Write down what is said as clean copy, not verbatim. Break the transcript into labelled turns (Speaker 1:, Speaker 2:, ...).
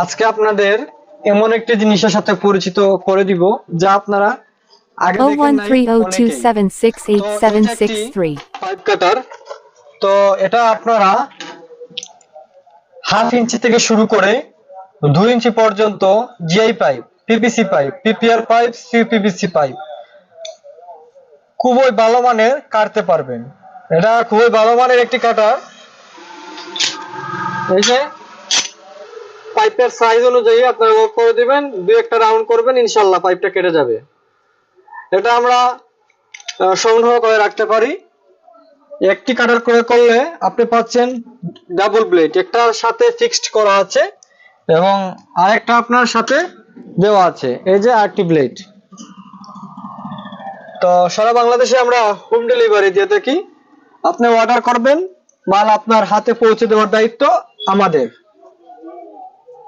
Speaker 1: আজকে আপনাদের এমন একটি জিনিসের সাথে পরিচিত করে দিব যা আপনারা আগে দেখেন নাই অনেকেই। তো এটা একটি
Speaker 2: 01302768763.
Speaker 1: পাইপ কাটার। তো এটা আপনারা হাফ ইঞ্চি থেকে শুরু করে 2 ইঞ্চি পর্যন্ত GI pipe, PPC pipe, PPR pipe, CPVC pipe খুবই ভালো মানের কাটতে পারবেন। এটা খুবই ভালো মানের একটি কাটার। এই যে পাইপের সাইজ অনুযায়ী আপনারা করে দিবেন, দুই একটা রাউন্ড করবেন, ইনশাআল্লাহ পাইপটা কেটে যাবে। এটা আমরা সংগ্রহ করে রাখতে পারি। একটি কাটার করে করলে আপনি পাচ্ছেন ডাবল ব্লেড, একটার সাথে ফিক্সড করা আছে এবং আরেকটা আপনার সাথে দেওয়া আছে। এই যে আরেকটি ব্লেড। তো সারা বাংলাদেশে আমরা হোম ডেলিভারি দিয়ে থাকি। আপনি অর্ডার করবেন, মাল আপনার হাতে পৌঁছে দেওয়ার দায়িত্ব আমাদের।